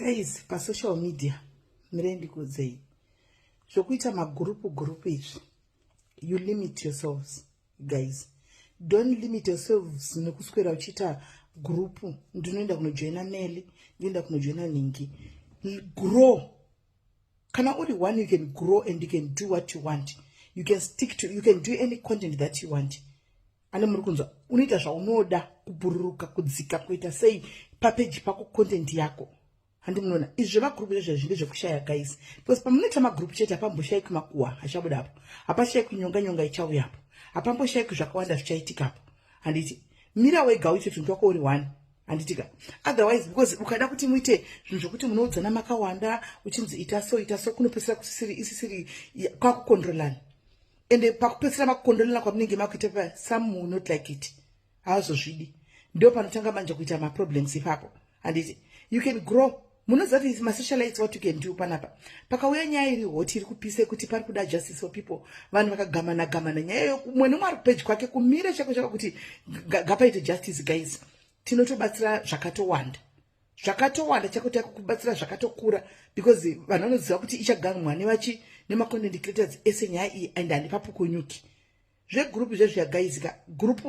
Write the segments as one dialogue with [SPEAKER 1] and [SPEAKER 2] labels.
[SPEAKER 1] Guys, pa social media, mirendi kudzei. Zvokuita magroup izvi. You limit yourselves, guys. Don't limit yourselves nekuswera uchita group. Ndinoenda kunojoina Melly, ndinoenda kunojoina Ningi. Grow. Kana uri one, you can grow and you can do what you want. You can stick to, you can do any content that you want. Ane muri kunzwa, unoita zvaunoda kubururuka kudzika kuita sei papage pako content yako. Handi munona, izvi zvemagroup zvezvinhu zvekushaya guys. Because pamunoita magroup chete hapamboshayi kumakuwa hachabuda hapo. Hapashayi kunyonga ichauya hapo. Hapamboshayi zvakawanda zvichaitika hapo. Handiti, mira wega uite zvinhu zvako uri one. Handitika. Otherwise, because ukada kuti muite zvinhu zvokuti munoudzana makawanda, uchinzi ita so kunopesera kuti isisiri kwakukontrolana. Ende pakupesera makukondolana kwamunenge makuita pa some will not like it. Havazozvidi. Ndio panotanga manje kuita ma problems ipapo. Handiti, you can grow. Munozati ma socialites what you can do panapa. Pakauya nyaya iri hoti iri kupise kuti pari kuda justice for people. Vanhu vakagamana nyaya yo mwene mwari page kwake kumira chako kuti gapaite justice guys. Tinotobatsira zvakatowanda. Zvakatowanda chakuti kubatsira zvakatokura because vanhu vanoziva kuti ichaganwa nema content creators esenyaya iyi and handipapukunyuki. Zvegroup zvezvya guys group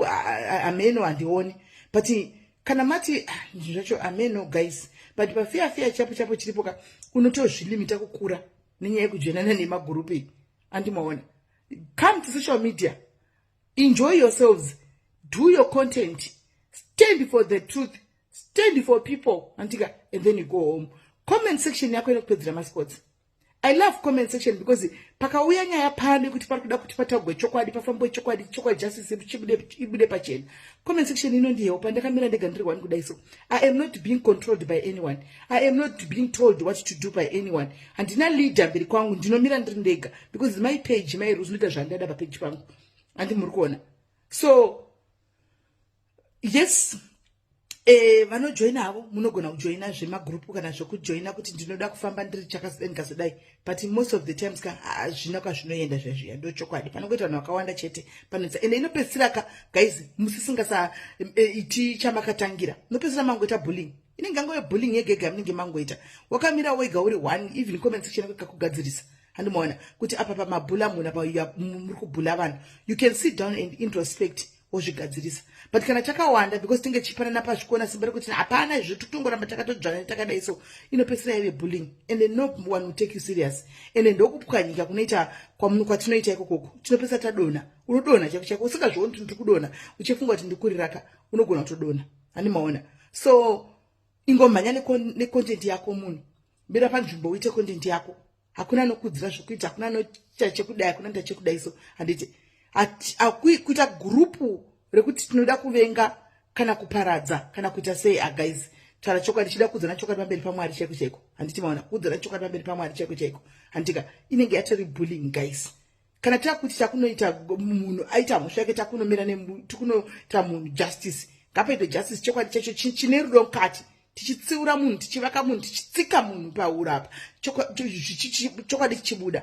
[SPEAKER 1] ameno handioni but kana mati zvacho ameno guys but pafia chapo chiripoka unotozvilimita kukura nenyaya yekujoinana nemagurupu andimaona. Come to social media, enjoy yourselves, do your content, stand for the truth, stand for people, and then you go home. Comment section yako inokupedzera masports. I love comment section because pakauya nyaya pande kuti parikuda kuti patagwe chokwadi pafambo chokwadi justice ibude pachena. Comment section inondihelpa ndakamira ndega ndiri one kudai so. I am not being controlled by anyone. I am not being told what to do by anyone. Handina leader mberi kwangu ndinomira ndiri ndega because my page my rules ndida zvandada pa page pangu. Andi muri kuona. So yes, vanojoina avo munogona kujoina zvemagroup kana zvokujoina kuti ndinoda kufamba ndiri chakasodai but most of the times hazvina kwazvinoenda zvezviya ndochokwadi panongoita vanhu vakawanda chete panoita ende inopedzisira guys musisingasaiti chamakatangira inopedzisira mangoita bullying inenge angove bullying yegega munenge mangoita wakamira wega uri one even comment section kakugadzirisa handimaona kuti apa pamabhula muri kubhula vanhu you can sit down and introspect ozvigadzirisa but kana chakawanda because tinge chipanana pazvikona simbari kuti hapana zvitutongoramba takatodzvana takadai so inopesera ive bullying and no one will take you serious and ndokupwanyika kunoita kwatinoita ikokoko tinopesa tadona unodona chako usingazvioni kuti ndiri kudona uchifunga kuti ndikuriraka unogona kutodona handimaona so ingomhanya necontent yako munhu mbira panzvimbo uite content yako hakuna nokudzira zvokuita hakuna noita chekudai hakuna nda chekudai so handiti kuita gurupu rekuti tinoda kuvenga kana kuparadza kana kuita sei guys tara chokwadi chida kudzana chokwadi pamberi pamwari chaiko handiti maona kudzana chokwadi pamberi pamwari chaiko handika inenge yatori bullying guys kana takuti takunoita munhu aita mhosva yake takunomira tikunoita munhu justice ngapaite justice chokwadi chacho chine rudo mukati tichitsiura munhu tichivaka munhu tichitsika munhu paurapa chokwadi chichibuda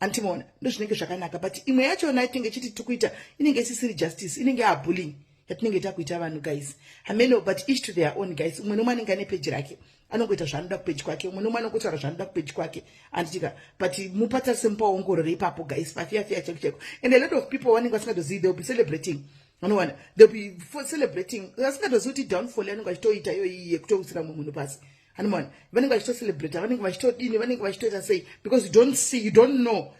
[SPEAKER 1] antimaona ndozvinenge zvakanaka but imwe yachona itinge chiti tikuita inenge isisiri justice inenge bullying yatinenge takuita vanhu guys hameno but each to their own guys umwe nomwe anenge ane page rake anongoita zvaanoda kupage kwake umwe nomwe anongotaura zvaanoda kupage kwake anditika but mupatarise mupaongorore ipapo guys pafia chaiko and a lot of people wanenge vasingadozivi they'll be celebrating anowana they'll be celebrating vasingadozivi kuti downfall yanenge vachitoita iyoyi yekutousira mumwe munhu pasi hanimona vanenge vachitocelebrate vanenge vachitodini vanenge vachitoita sei because you don't see you don't know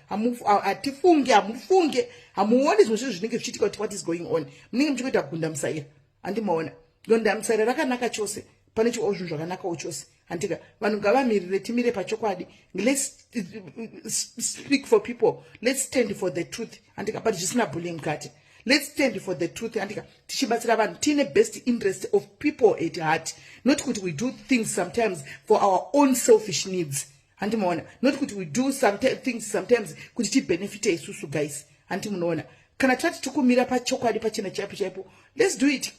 [SPEAKER 1] hatifunge hamufunge hamuoni zvimwe zvinhu zvinenge zvichiitika kuti what is going on munenge muchikuita kugunda musaira handimaona gonda musaira rakanaka chose pane chiwo zvinhu zvakanakawo chose handika vanhu ngavamirire timire pachokwadi let's speak for people let's stand for the truth handika but zvisina bullying mukati. Let's stand for the truth. Andika tichibatsira vanhu tine best interest of people at heart. Not kuti we do things sometimes for our own selfish needs. Handimaona. Not kuti we do things sometimes kuti ti benefit isusu guys. Handimunoona. Kana tati tukumira pachokwadi pachena chaipo. Let's do it.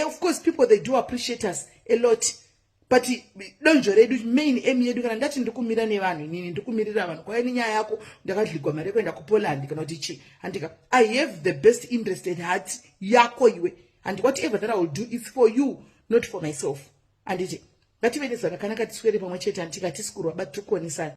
[SPEAKER 1] Of course people they do appreciate us a lot. But donjo redu main aim yedu kana ndati ndikumira nevanhu nini ndikumirira vanhu kwa nyaya yako ndakadligwa mari kwenda ku Poland kana kuti chi andika I have the best interest at heart yako iwe and whatever that I will do is for you not for myself and ngative nezvakanaka tiswere pamwe chete, handika tisi kurwa bati tikuonesana.